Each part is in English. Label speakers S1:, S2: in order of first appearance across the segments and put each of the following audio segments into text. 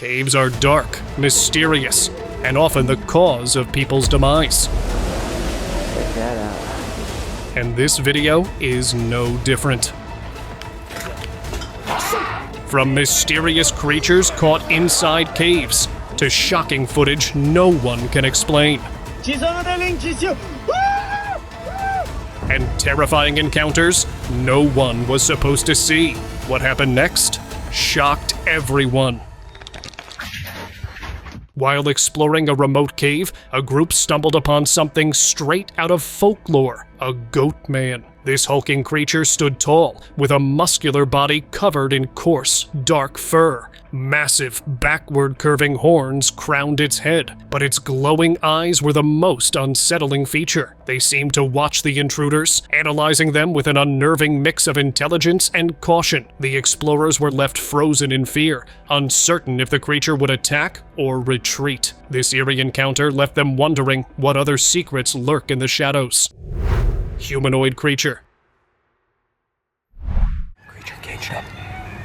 S1: Caves are dark, mysterious, and often the cause of people's demise.
S2: Check that out.
S1: And this video is no different. From mysterious creatures caught inside caves to shocking footage no one can explain. And terrifying encounters no one was supposed to see. What happened next shocked everyone. While exploring a remote cave, a group stumbled upon something straight out of folklore, a goat man. This hulking creature stood tall, with a muscular body covered in coarse, dark fur. Massive, backward-curving horns crowned its head, but its glowing eyes were the most unsettling feature. They seemed to watch the intruders, analyzing them with an unnerving mix of intelligence and caution. The explorers were left frozen in fear, uncertain if the creature would attack or retreat. This eerie encounter left them wondering what other secrets lurk in the shadows. Humanoid creature.
S2: Creature caged up.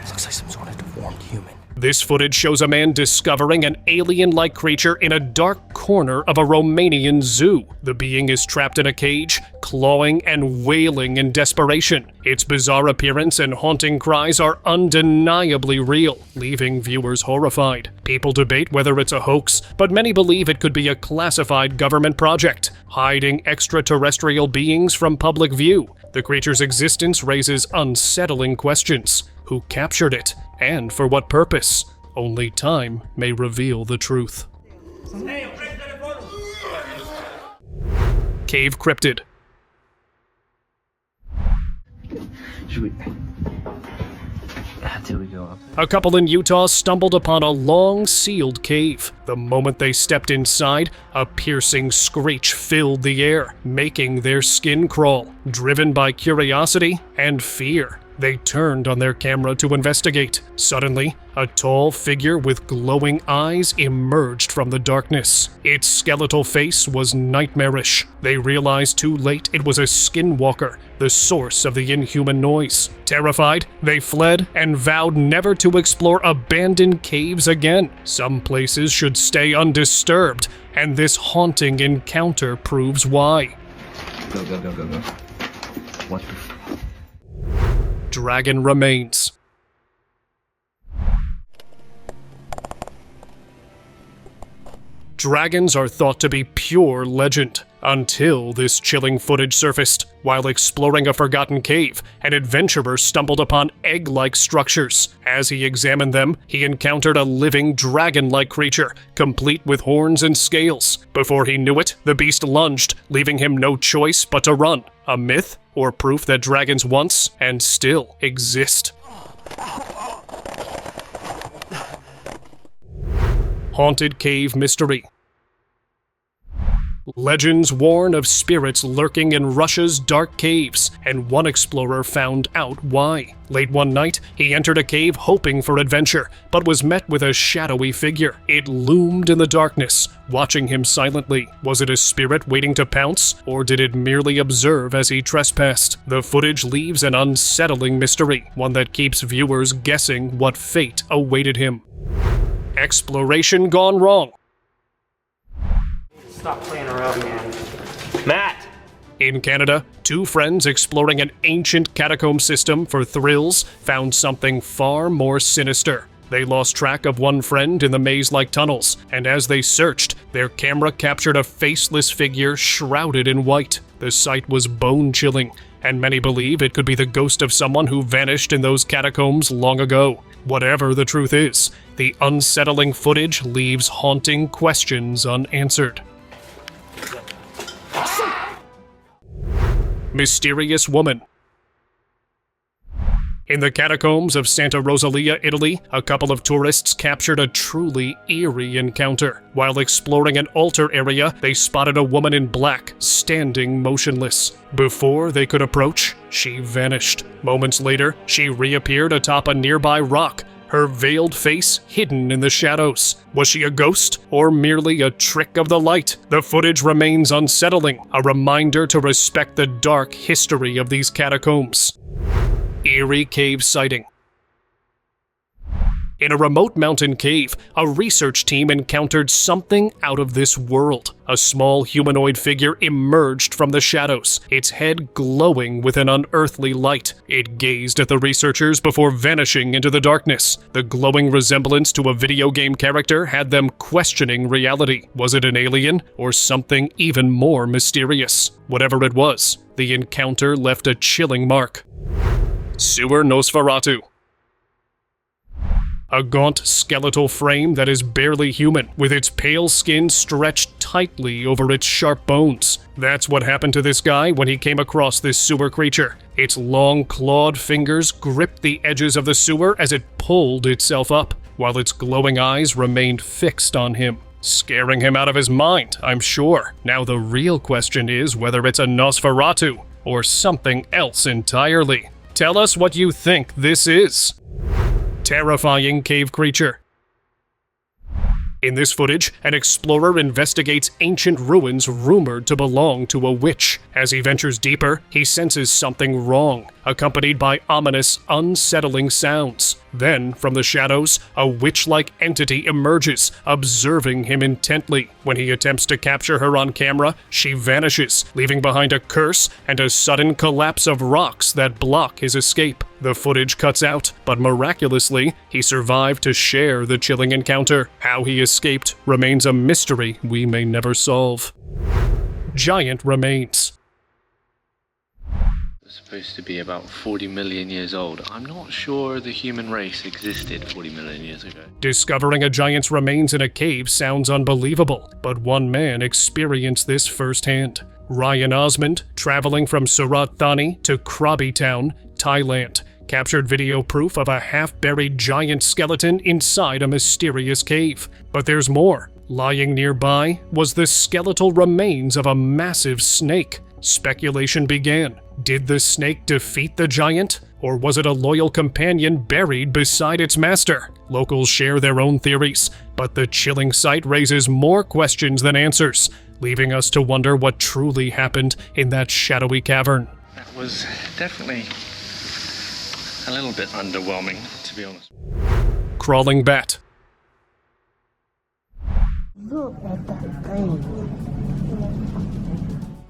S2: Looks like some sort of deformed human.
S1: This footage shows a man discovering an alien-like creature in a dark corner of a Romanian zoo. The being is trapped in a cage, clawing and wailing in desperation. Its bizarre appearance and haunting cries are undeniably real, leaving viewers horrified. People debate whether it's a hoax, but many believe it could be a classified government project, hiding extraterrestrial beings from public view. The creature's existence raises unsettling questions. Who captured it? And for what purpose? Only time may reveal the truth. Cave cryptid.
S2: Till we go up.
S1: A couple in Utah stumbled upon a long, sealed cave. The moment they stepped inside, a piercing screech filled the air, making their skin crawl. Driven by curiosity and fear, they turned on their camera to investigate. Suddenly, a tall figure with glowing eyes emerged from the darkness. Its skeletal face was nightmarish. They realized too late it was a Skinwalker, the source of the inhuman noise. Terrified, they fled and vowed never to explore abandoned caves again. Some places should stay undisturbed, and this haunting encounter proves why.
S2: Go. What the
S1: Dragon remains. Dragons are thought to be pure legend, until this chilling footage surfaced. While exploring a forgotten cave, an adventurer stumbled upon egg-like structures. As he examined them, he encountered a living dragon-like creature, complete with horns and scales. Before he knew it, the beast lunged, leaving him no choice but to run. A myth, or proof that dragons once and still exist? Haunted cave mystery. Legends warn of spirits lurking in Russia's dark caves, and one explorer found out why. Late one night, he entered a cave hoping for adventure, but was met with a shadowy figure. It loomed in the darkness, watching him silently. Was it a spirit waiting to pounce, or did it merely observe as he trespassed? The footage leaves an unsettling mystery, one that keeps viewers guessing what fate awaited him. Exploration gone wrong.
S2: Stop playing around, man. Matt!
S1: In Canada, two friends exploring an ancient catacomb system for thrills found something far more sinister. They lost track of one friend in the maze-like tunnels, and as they searched, their camera captured a faceless figure shrouded in white. The sight was bone-chilling, and many believe it could be the ghost of someone who vanished in those catacombs long ago. Whatever the truth is, the unsettling footage leaves haunting questions unanswered. Mysterious woman. In the catacombs of Santa Rosalia, Italy, a couple of tourists captured a truly eerie encounter. While exploring an altar area, they spotted a woman in black, standing motionless. Before they could approach, she vanished. Moments later, she reappeared atop a nearby rock, her veiled face hidden in the shadows. Was she a ghost, or merely a trick of the light? The footage remains unsettling, a reminder to respect the dark history of these catacombs. Eerie cave sighting. In a remote mountain cave, a research team encountered something out of this world. A small humanoid figure emerged from the shadows, its head glowing with an unearthly light. It gazed at the researchers before vanishing into the darkness. The glowing resemblance to a video game character had them questioning reality. Was it an alien or something even more mysterious? Whatever it was, the encounter left a chilling mark. Sewer Nosferatu. A gaunt skeletal frame that is barely human, with its pale skin stretched tightly over its sharp bones. That's what happened to this guy when he came across this sewer creature. Its long clawed fingers gripped the edges of the sewer as it pulled itself up, while its glowing eyes remained fixed on him. Scaring him out of his mind, I'm sure. Now the real question is whether it's a Nosferatu or something else entirely. Tell us what you think this is. Terrifying cave creature. In this footage, an explorer investigates ancient ruins rumored to belong to a witch. As he ventures deeper, he senses something wrong, accompanied by ominous, unsettling sounds. Then, from the shadows, a witch-like entity emerges, observing him intently. When he attempts to capture her on camera, she vanishes, leaving behind a curse and a sudden collapse of rocks that block his escape. The footage cuts out, but miraculously, he survived to share the chilling encounter. How he escaped remains a mystery we may never solve. Giant remains.
S3: Supposed to be about 40 million years old. I'm not sure the human race existed 40 million years ago.
S1: Discovering a giant's remains in a cave sounds unbelievable, but one man experienced this firsthand. Ryan Osmond, traveling from Surat Thani to Krabi Town, Thailand, captured video proof of a half-buried giant skeleton inside a mysterious cave. But there's more. Lying nearby was the skeletal remains of a massive snake. Speculation began. Did the snake defeat the giant? Or was it a loyal companion buried beside its master? Locals share their own theories, but the chilling sight raises more questions than answers, leaving us to wonder what truly happened in that shadowy cavern.
S3: That was definitely a little bit underwhelming, to be honest.
S1: Crawling bat.
S4: Look at that thing.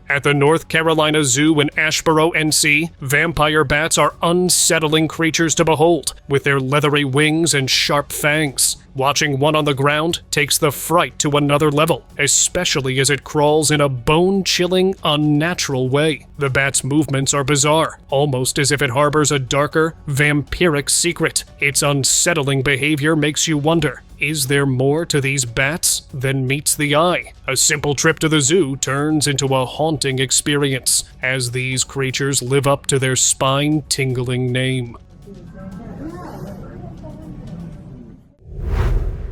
S1: At the North Carolina Zoo in Asheboro, NC, vampire bats are unsettling creatures to behold, with their leathery wings and sharp fangs. Watching one on the ground takes the fright to another level, especially as it crawls in a bone-chilling, unnatural way. The bat's movements are bizarre, almost as if it harbors a darker, vampiric secret. Its unsettling behavior makes you wonder, is there more to these bats than meets the eye? A simple trip to the zoo turns into a haunting experience, as these creatures live up to their spine-tingling name.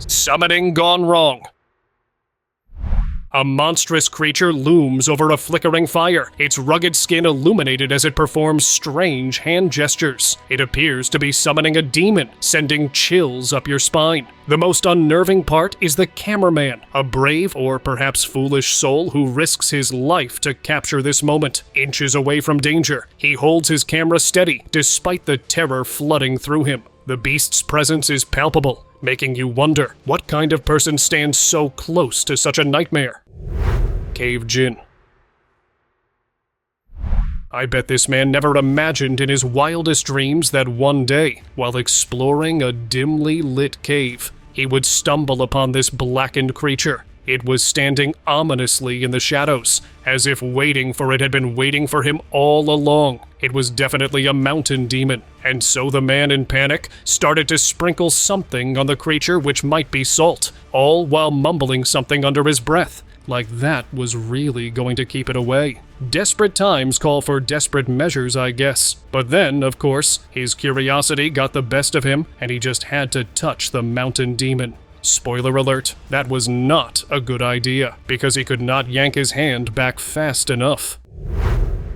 S1: Summoning gone wrong. A monstrous creature looms over a flickering fire, its rugged skin illuminated as it performs strange hand gestures. It appears to be summoning a demon, sending chills up your spine. The most unnerving part is the cameraman, a brave or perhaps foolish soul who risks his life to capture this moment. Inches away from danger, he holds his camera steady, despite the terror flooding through him. The beast's presence is palpable, making you wonder what kind of person stands so close to such a nightmare. Cave Jinn. I bet this man never imagined in his wildest dreams that one day, while exploring a dimly lit cave, he would stumble upon this blackened creature. It was standing ominously in the shadows, as if waiting for it had been waiting for him all along. It was definitely a mountain demon, and so the man in panic started to sprinkle something on the creature which might be salt, all while mumbling something under his breath, like that was really going to keep it away. Desperate times call for desperate measures, I guess. But then, of course, his curiosity got the best of him, and he just had to touch the mountain demon. Spoiler alert, that was not a good idea, because he could not yank his hand back fast enough.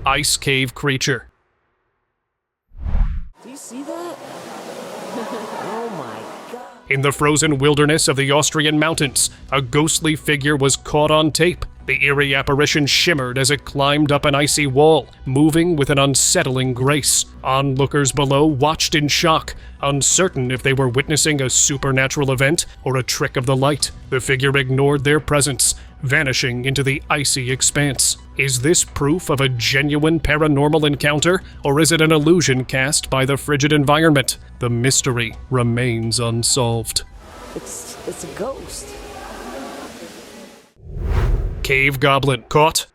S1: Ice cave creature.
S4: Do you see that? Oh my god.
S1: In the frozen wilderness of the Austrian mountains, a ghostly figure was caught on tape. The eerie apparition shimmered as it climbed up an icy wall, moving with an unsettling grace. Onlookers below watched in shock, uncertain if they were witnessing a supernatural event or a trick of the light. The figure ignored their presence, vanishing into the icy expanse. Is this proof of a genuine paranormal encounter, or is it an illusion cast by the frigid environment? The mystery remains unsolved.
S4: It's a ghost.
S1: Cave goblin caught?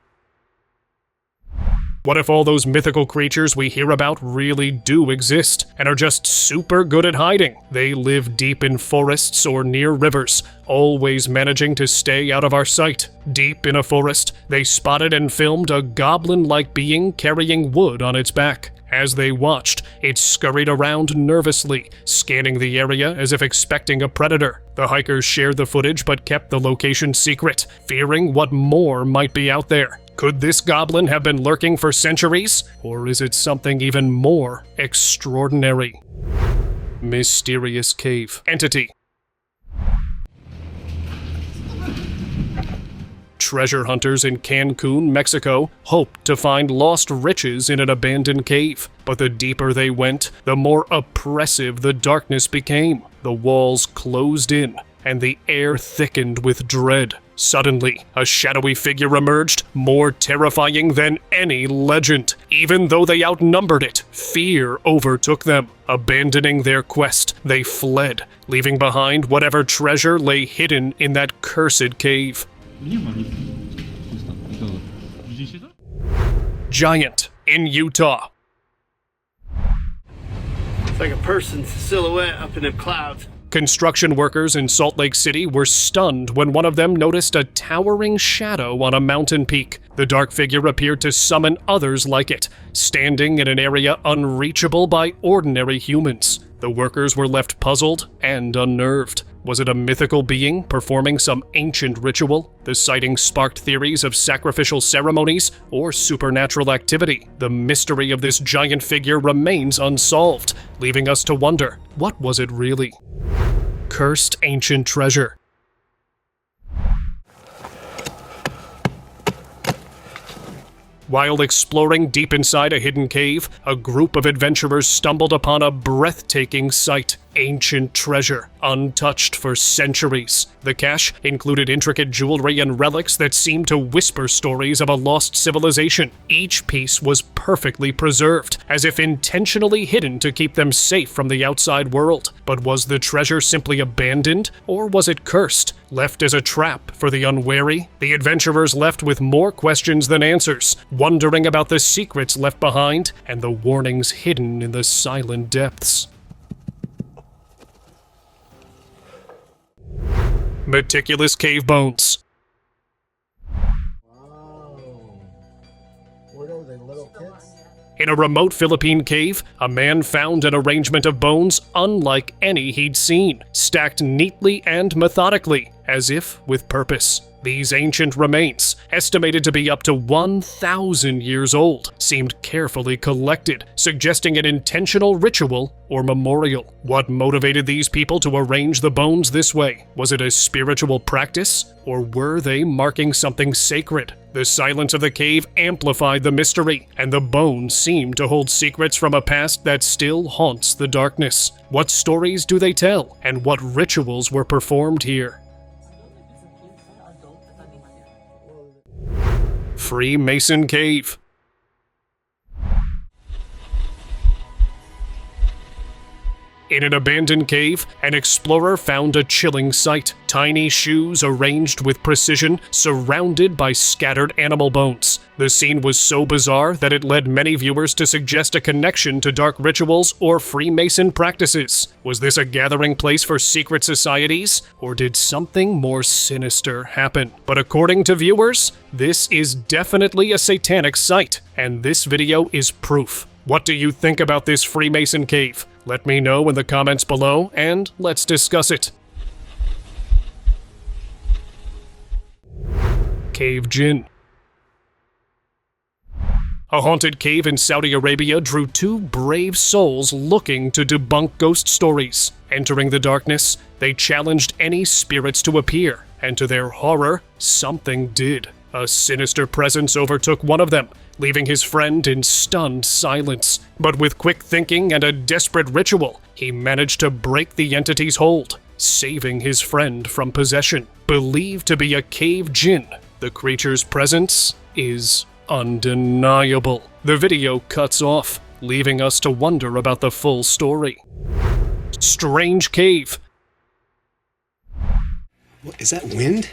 S1: What if all those mythical creatures we hear about really do exist and are just super good at hiding? They live deep in forests or near rivers, always managing to stay out of our sight. Deep in a forest, they spotted and filmed a goblin-like being carrying wood on its back. As they watched, it scurried around nervously, scanning the area as if expecting a predator. The hikers shared the footage but kept the location secret, fearing what more might be out there. Could this goblin have been lurking for centuries? Or is it something even more extraordinary? Mysterious cave entity. Treasure hunters in Cancun, Mexico, hoped to find lost riches in an abandoned cave. But the deeper they went, the more oppressive the darkness became. The walls closed in, and the air thickened with dread. Suddenly, a shadowy figure emerged, more terrifying than any legend. Even though they outnumbered it, fear overtook them. Abandoning their quest, they fled, leaving behind whatever treasure lay hidden in that cursed cave. Giant in Utah.
S5: It's like a person's silhouette up in the clouds.
S1: Construction workers in Salt Lake City were stunned when one of them noticed a towering shadow on a mountain peak. The dark figure appeared to summon others like it, standing in an area unreachable by ordinary humans. The workers were left puzzled and unnerved. Was it a mythical being performing some ancient ritual? The sighting sparked theories of sacrificial ceremonies or supernatural activity. The mystery of this giant figure remains unsolved, leaving us to wonder, what was it really? Cursed ancient treasure. While exploring deep inside a hidden cave, a group of adventurers stumbled upon a breathtaking sight. Ancient treasure, untouched for centuries. The cache included intricate jewelry and relics that seemed to whisper stories of a lost civilization. Each piece was perfectly preserved, as if intentionally hidden to keep them safe from the outside world. But was the treasure simply abandoned, or was it cursed, left as a trap for the unwary? The adventurers left with more questions than answers, wondering about the secrets left behind and the warnings hidden in the silent depths. Meticulous cave bones.
S6: Wow. What are they, little kids?
S1: In a remote Philippine cave, a man found an arrangement of bones unlike any he'd seen, stacked neatly and methodically, as if with purpose. These ancient remains, estimated to be up to 1,000 years old, seemed carefully collected, suggesting an intentional ritual or memorial. What motivated these people to arrange the bones this way? Was it a spiritual practice, or were they marking something sacred? The silence of the cave amplified the mystery, and the bones seemed to hold secrets from a past that still haunts the darkness. What stories do they tell, and what rituals were performed here? Freemason Cave. In an abandoned cave, an explorer found a chilling sight. Tiny shoes arranged with precision, surrounded by scattered animal bones. The scene was so bizarre that it led many viewers to suggest a connection to dark rituals or Freemason practices. Was this a gathering place for secret societies, or did something more sinister happen? But according to viewers, this is definitely a satanic site, and this video is proof. What do you think about this Freemason cave? Let me know in the comments below, and let's discuss it. Cave Jinn. A haunted cave in Saudi Arabia drew two brave souls looking to debunk ghost stories. Entering the darkness, they challenged any spirits to appear, and to their horror, something did. A sinister presence overtook one of them, leaving his friend in stunned silence. But with quick thinking and a desperate ritual, he managed to break the entity's hold, saving his friend from possession. Believed to be a cave jinn, the creature's presence is undeniable. The video cuts off, leaving us to wonder about the full story. Strange cave.
S7: What, is that wind?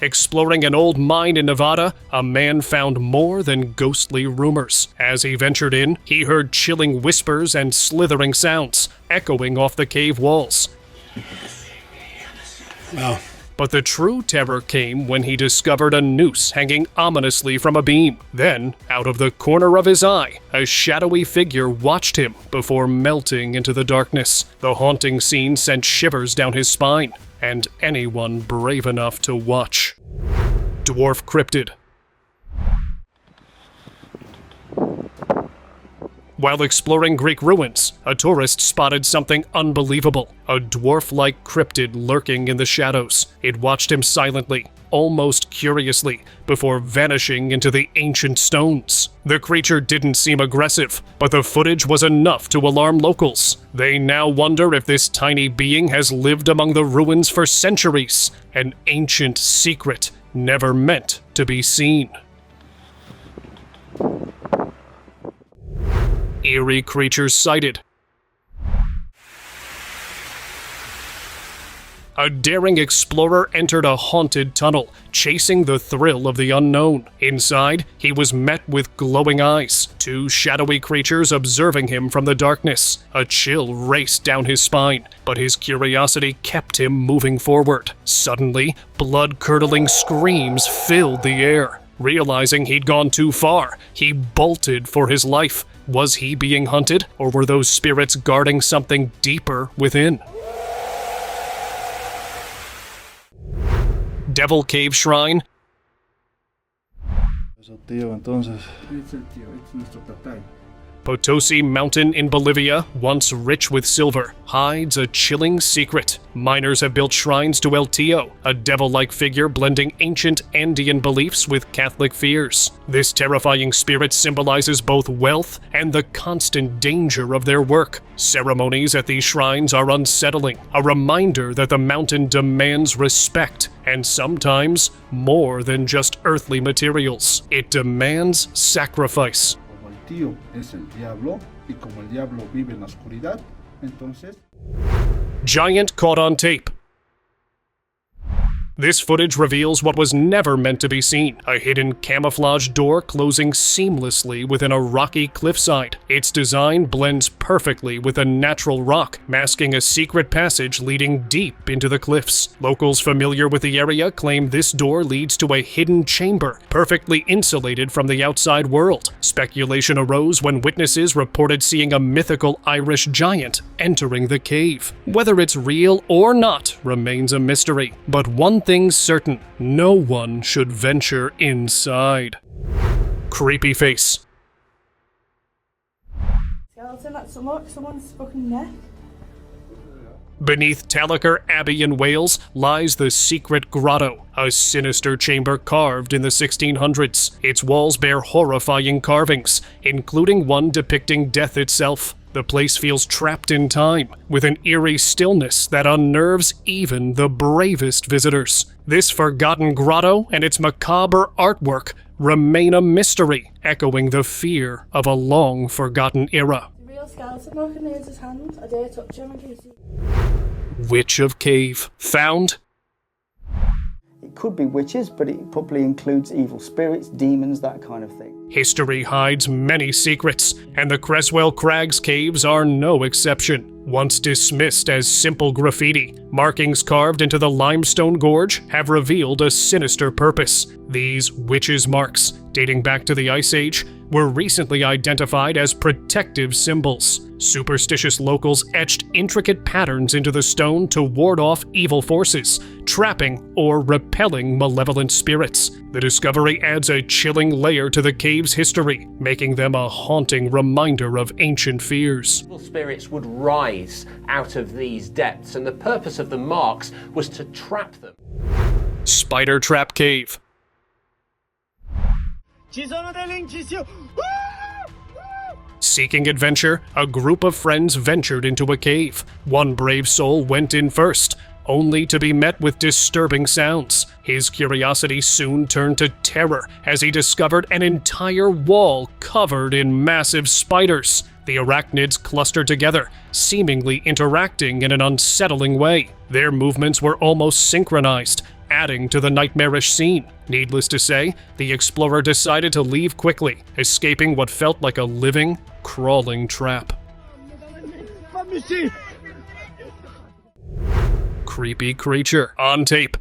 S1: Exploring an old mine in Nevada, a man found more than ghostly rumors. As he ventured in, he heard chilling whispers and slithering sounds, echoing off the cave walls.
S7: Wow.
S1: But the true terror came when he discovered a noose hanging ominously from a beam. Then, out of the corner of his eye, a shadowy figure watched him before melting into the darkness. The haunting scene sent shivers down his spine, and anyone brave enough to watch. Dwarf cryptid. While exploring Greek ruins, a tourist spotted something unbelievable. A dwarf-like cryptid lurking in the shadows. It watched him silently, almost curiously, before vanishing into the ancient stones. The creature didn't seem aggressive, but the footage was enough to alarm locals. They now wonder if this tiny being has lived among the ruins for centuries, an ancient secret never meant to be seen. Eerie creatures sighted. A daring explorer entered a haunted tunnel, chasing the thrill of the unknown. Inside, he was met with glowing eyes, two shadowy creatures observing him from the darkness. A chill raced down his spine, but his curiosity kept him moving forward. Suddenly, blood-curdling screams filled the air. Realizing he'd gone too far, he bolted for his life. Was he being hunted, or were those spirits guarding something deeper within? Devil Cave Shrine. Potosi Mountain in Bolivia, once rich with silver, hides a chilling secret. Miners have built shrines to El Tío, a devil-like figure blending ancient Andean beliefs with Catholic fears. This terrifying spirit symbolizes both wealth and the constant danger of their work. Ceremonies at these shrines are unsettling, a reminder that the mountain demands respect, and sometimes more than just earthly materials. It demands sacrifice.
S6: Tío es el diablo, y como el diablo vive en la oscuridad, entonces...
S1: Giant caught on tape. This footage reveals what was never meant to be seen, a hidden camouflage door closing seamlessly within a rocky cliffside. Its design blends perfectly with a natural rock, masking a secret passage leading deep into the cliffs. Locals familiar with the area claim this door leads to a hidden chamber, perfectly insulated from the outside world. Speculation arose when witnesses reported seeing a mythical Irish giant entering the cave. Whether it's real or not remains a mystery, but one thing's certain, no one should venture inside. Creepy face.
S8: Skeleton at someone's fucking neck.
S1: Beneath Tallacher Abbey in Wales lies the secret grotto, a sinister chamber carved in the 1600s. Its walls bear horrifying carvings, including one depicting death itself. The place feels trapped in time, with an eerie stillness that unnerves even the bravest visitors. This forgotten grotto and its macabre artwork remain a mystery, echoing the fear of a long-forgotten era.
S8: The real skeleton walking near his hand. I dare touch him in case he...
S1: Witch of Cave. Found?
S9: It could be witches, but it probably includes evil spirits, demons, that kind of thing.
S1: History hides many secrets, and the Creswell Crags caves are no exception. Once dismissed as simple graffiti, markings carved into the limestone gorge have revealed a sinister purpose. These witches' marks, dating back to the Ice Age, were recently identified as protective symbols. Superstitious locals etched intricate patterns into the stone to ward off evil forces, trapping or repelling malevolent spirits. The discovery adds a chilling layer to the cave's history, making them a haunting reminder of ancient fears.
S10: Evil spirits would rise out of these depths, and the purpose of the marks was to trap them.
S1: Spider Trap Cave. Seeking adventure, a group of friends ventured into a cave. One brave soul went in first, only to be met with disturbing sounds. His curiosity soon turned to terror as he discovered an entire wall covered in massive spiders. The arachnids clustered together, seemingly interacting in an unsettling way. Their movements were almost synchronized, adding to the nightmarish scene. Needless to say, the explorer decided to leave quickly, escaping what felt like a living, crawling trap. Creepy creature on tape.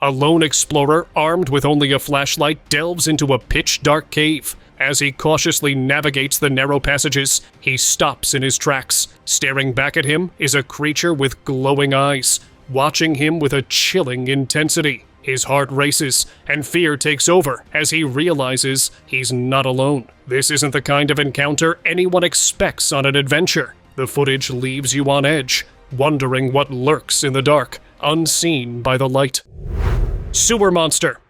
S1: A lone explorer, armed with only a flashlight, delves into a pitch-dark cave. As he cautiously navigates the narrow passages, he stops in his tracks. Staring back at him is a creature with glowing eyes, watching him with a chilling intensity. His heart races, and fear takes over as he realizes he's not alone. This isn't the kind of encounter anyone expects on an adventure. The footage leaves you on edge, wondering what lurks in the dark, unseen by the light. Sewer monster.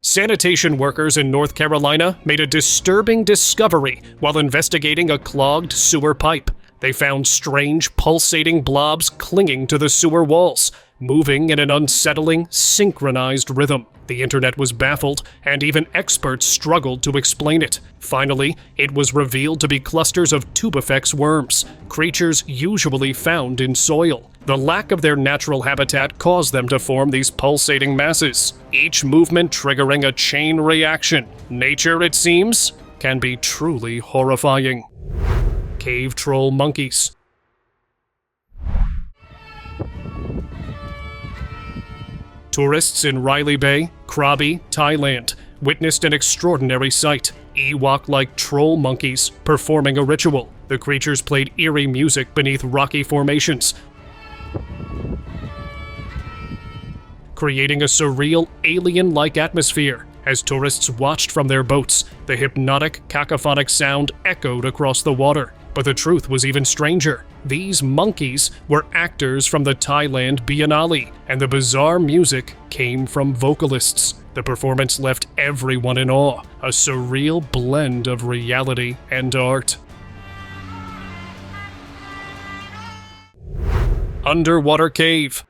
S1: Sanitation workers in North Carolina made a disturbing discovery while investigating a clogged sewer pipe. They found strange, pulsating blobs clinging to the sewer walls, moving in an unsettling, synchronized rhythm. The internet was baffled, and even experts struggled to explain it. Finally, it was revealed to be clusters of tubifex worms, creatures usually found in soil. The lack of their natural habitat caused them to form these pulsating masses, each movement triggering a chain reaction. Nature, it seems, can be truly horrifying. Cave troll monkeys. Tourists in Riley Bay, Krabi, Thailand, witnessed an extraordinary sight. Ewok-like troll monkeys performing a ritual. The creatures played eerie music beneath rocky formations, creating a surreal, alien-like atmosphere. As tourists watched from their boats, the hypnotic, cacophonic sound echoed across the water. But the truth was even stranger. These monkeys were actors from the Thailand Biennale, and the bizarre music came from vocalists. The performance left everyone in awe, a surreal blend of reality and art. Underwater cave.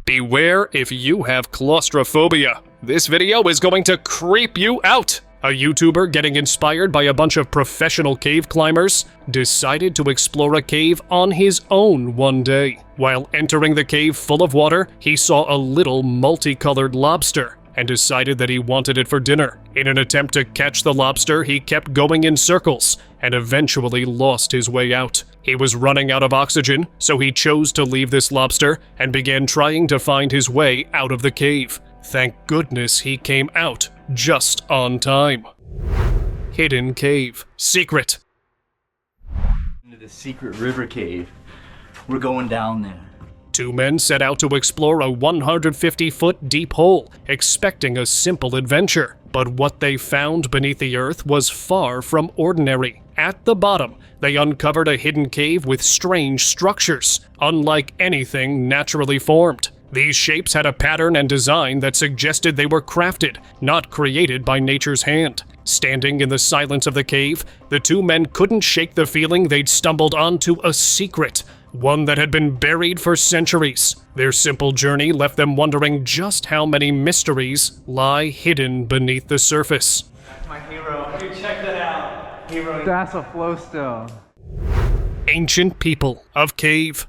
S1: Beware if you have claustrophobia. This video is going to creep you out. A YouTuber getting inspired by a bunch of professional cave climbers decided to explore a cave on his own one day. While entering the cave full of water, he saw a little multicolored lobster and decided that he wanted it for dinner. In an attempt to catch the lobster, he kept going in circles and eventually lost his way out. He was running out of oxygen, so he chose to leave this lobster and began trying to find his way out of the cave. Thank goodness he came out just on time. Hidden cave. Secret.
S2: Into the secret river cave. We're going down there.
S1: Two men set out to explore a 150-foot deep hole, expecting a simple adventure. But what they found beneath the earth was far from ordinary. At the bottom, they uncovered a hidden cave with strange structures, unlike anything naturally formed. These shapes had a pattern and design that suggested they were crafted, not created by nature's hand. Standing in the silence of the cave, the two men couldn't shake the feeling they'd stumbled onto a secret, one that had been buried for centuries. Their simple journey left them wondering just how many mysteries lie hidden beneath the surface.
S7: That's my hero. Dude, check that out. Hero.
S10: That's a flowstone.
S1: Ancient people of cave.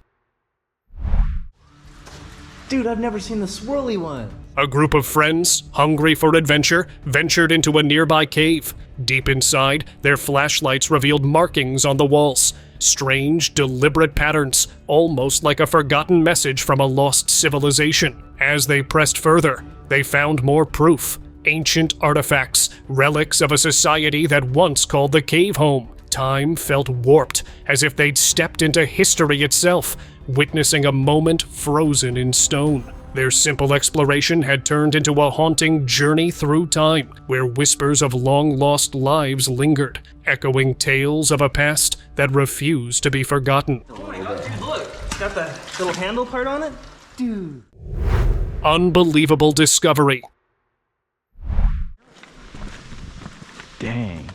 S2: Dude, I've never seen the swirly one.
S1: A group of friends, hungry for adventure, ventured into a nearby cave. Deep inside, their flashlights revealed markings on the walls. Strange, deliberate patterns, almost like a forgotten message from a lost civilization. As they pressed further, they found more proof. Ancient artifacts, relics of a society that once called the cave home. Time felt warped, as if they'd stepped into history itself, witnessing a moment frozen in stone. Their simple exploration had turned into a haunting journey through time, where whispers of long-lost lives lingered, echoing tales of a past that refused to be forgotten.
S7: Oh my god, dude, look! Got the little handle part on it? Dude.
S1: Unbelievable discovery.
S2: Dang.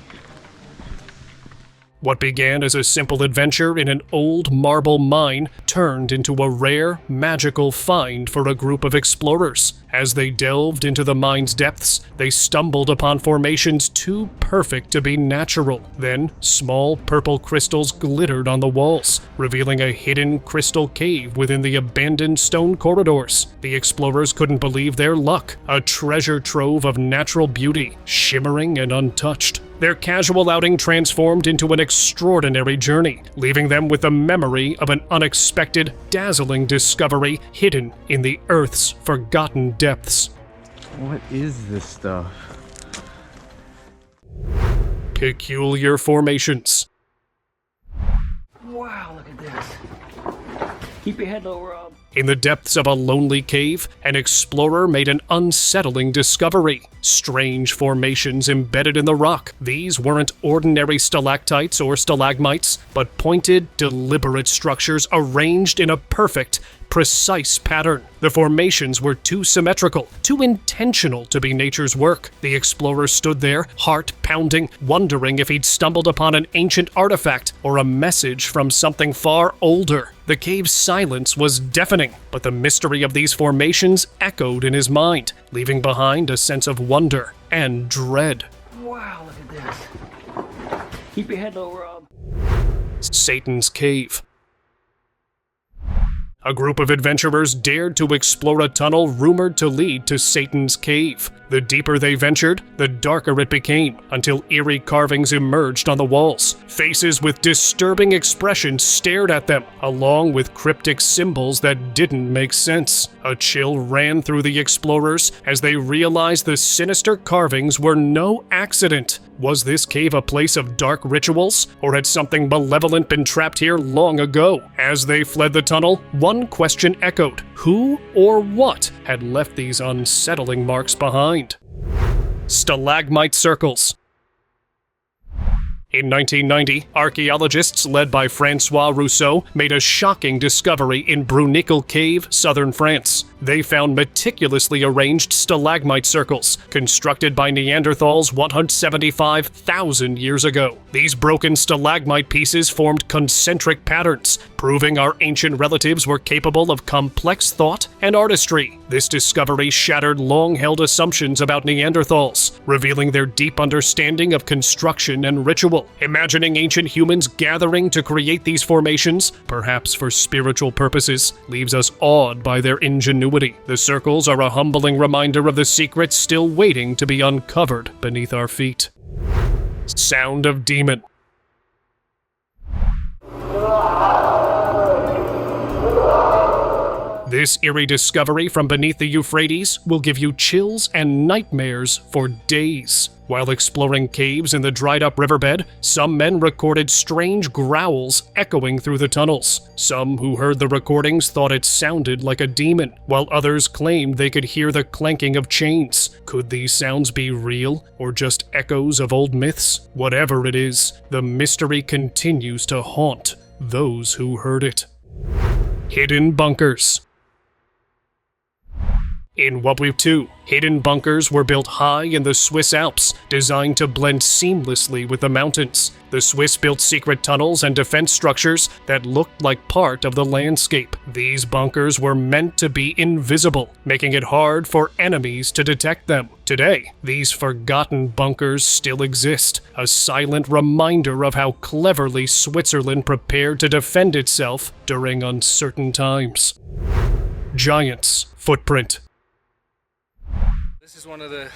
S1: What began as a simple adventure in an old marble mine turned into a rare, magical find for a group of explorers. As they delved into the mine's depths, they stumbled upon formations too perfect to be natural. Then, small purple crystals glittered on the walls, revealing a hidden crystal cave within the abandoned stone corridors. The explorers couldn't believe their luck, a treasure trove of natural beauty, shimmering and untouched. Their casual outing transformed into an extraordinary journey, leaving them with the memory of an unexpected, dazzling discovery hidden in the Earth's forgotten depths.
S2: What is this stuff?
S1: Peculiar formations.
S7: Wow, look at this. Keep your head low, Rob.
S1: In the depths of a lonely cave, an explorer made an unsettling discovery. Strange formations embedded in the rock. These weren't ordinary stalactites or stalagmites, but pointed, deliberate structures arranged in a perfect, precise pattern. The formations were too symmetrical, too intentional to be nature's work. The explorer stood there, heart pounding, wondering if he'd stumbled upon an ancient artifact or a message from something far older. The cave's silence was deafening, but the mystery of these formations echoed in his mind, leaving behind a sense of wonder and dread.
S7: Wow, look at this. Keep your head low, Rob.
S1: Satan's Cave. A group of adventurers dared to explore a tunnel rumored to lead to Satan's Cave. The deeper they ventured, the darker it became, until eerie carvings emerged on the walls. Faces with disturbing expressions stared at them, along with cryptic symbols that didn't make sense. A chill ran through the explorers as they realized the sinister carvings were no accident. Was this cave a place of dark rituals, or had something malevolent been trapped here long ago? As they fled the tunnel, one question echoed: who or what had left these unsettling marks behind? Stalagmite circles. In 1990, archaeologists led by Francois Rousseau made a shocking discovery in Bruniquel Cave, southern France. They found meticulously arranged stalagmite circles, constructed by Neanderthals 175,000 years ago. These broken stalagmite pieces formed concentric patterns, proving our ancient relatives were capable of complex thought and artistry. This discovery shattered long-held assumptions about Neanderthals, revealing their deep understanding of construction and ritual. Imagining ancient humans gathering to create these formations, perhaps for spiritual purposes, leaves us awed by their ingenuity. The circles are a humbling reminder of the secrets still waiting to be uncovered beneath our feet. Sound of Demon. This eerie discovery from beneath the Euphrates will give you chills and nightmares for days. While exploring caves in the dried-up riverbed, some men recorded strange growls echoing through the tunnels. Some who heard the recordings thought it sounded like a demon, while others claimed they could hear the clanking of chains. Could these sounds be real, or just echoes of old myths? Whatever it is, the mystery continues to haunt those who heard it. Hidden bunkers. In What We've 2, hidden bunkers were built high in the Swiss Alps, designed to blend seamlessly with the mountains. The Swiss built secret tunnels and defense structures that looked like part of the landscape. These bunkers were meant to be invisible, making it hard for enemies to detect them. Today, these forgotten bunkers still exist, a silent reminder of how cleverly Switzerland prepared to defend itself during uncertain times. Giant's Footprint.
S10: This is one of the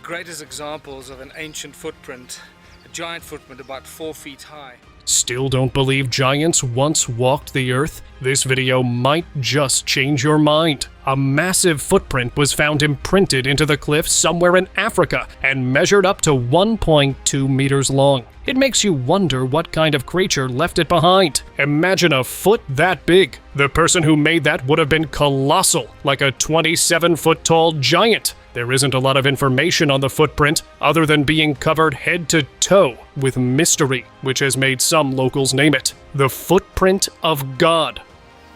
S10: greatest examples of an ancient footprint, a giant footprint about 4 feet high.
S1: Still don't believe giants once walked the earth? This video might just change your mind. A massive footprint was found imprinted into the cliff somewhere in Africa and measured up to 1.2 meters long. It makes you wonder what kind of creature left it behind. Imagine a foot that big. The person who made that would have been colossal, like a 27-foot-tall giant. There isn't a lot of information on the footprint, other than being covered head to toe with mystery, which has made some locals name it the Footprint of God.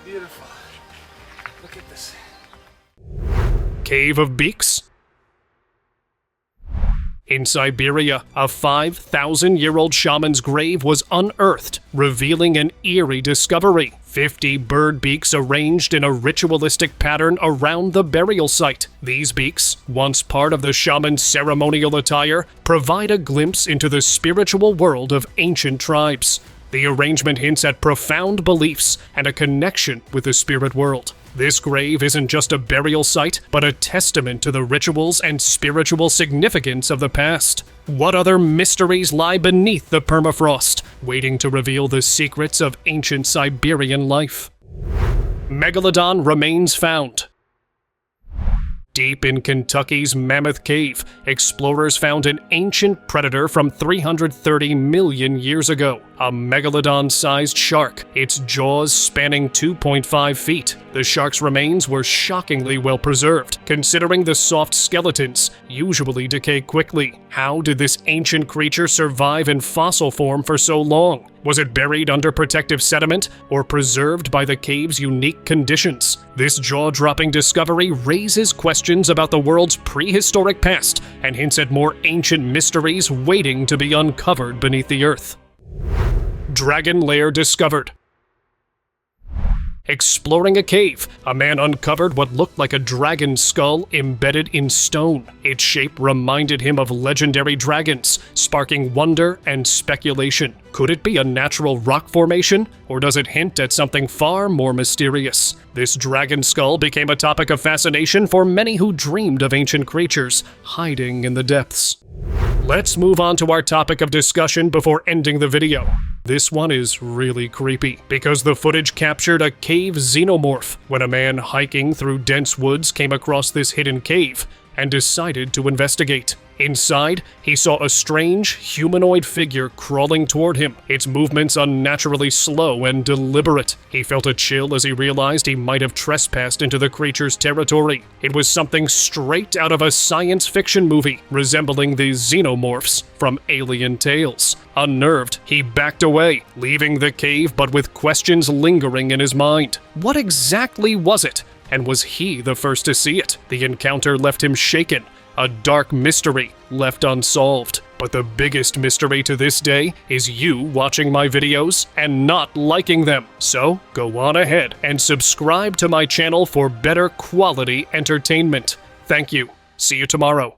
S10: Beautiful. Look at this.
S1: Cave of Beaks? In Siberia, a 5,000-year-old shaman's grave was unearthed, revealing an eerie discovery. 50 bird beaks arranged in a ritualistic pattern around the burial site. These beaks, once part of the shaman's ceremonial attire, provide a glimpse into the spiritual world of ancient tribes. The arrangement hints at profound beliefs and a connection with the spirit world. This grave isn't just a burial site, but a testament to the rituals and spiritual significance of the past. What other mysteries lie beneath the permafrost, waiting to reveal the secrets of ancient Siberian life? Megalodon remains found. Deep in Kentucky's Mammoth Cave, explorers found an ancient predator from 330 million years ago, a megalodon-sized shark, its jaws spanning 2.5 feet. The shark's remains were shockingly well preserved, considering the soft skeletons usually decay quickly. How did this ancient creature survive in fossil form for so long? Was it buried under protective sediment or preserved by the cave's unique conditions? This jaw-dropping discovery raises questions about the world's prehistoric past and hints at more ancient mysteries waiting to be uncovered beneath the earth. Dragon lair discovered. Exploring a cave, a man uncovered what looked like a dragon skull embedded in stone. Its shape reminded him of legendary dragons, sparking wonder and speculation. Could it be a natural rock formation, or does it hint at something far more mysterious? This dragon skull became a topic of fascination for many who dreamed of ancient creatures hiding in the depths. Let's move on to our topic of discussion before ending the video. This one is really creepy, because the footage captured a cave xenomorph when a man hiking through dense woods came across this hidden cave and decided to investigate. Inside, he saw a strange, humanoid figure crawling toward him, its movements unnaturally slow and deliberate. He felt a chill as he realized he might have trespassed into the creature's territory. It was something straight out of a science fiction movie, resembling the xenomorphs from Alien Tales. Unnerved, he backed away, leaving the cave but with questions lingering in his mind. What exactly was it? And was he the first to see it? The encounter left him shaken, a dark mystery left unsolved. But the biggest mystery to this day is you watching my videos and not liking them. So go on ahead and subscribe to my channel for better quality entertainment. Thank you. See you tomorrow.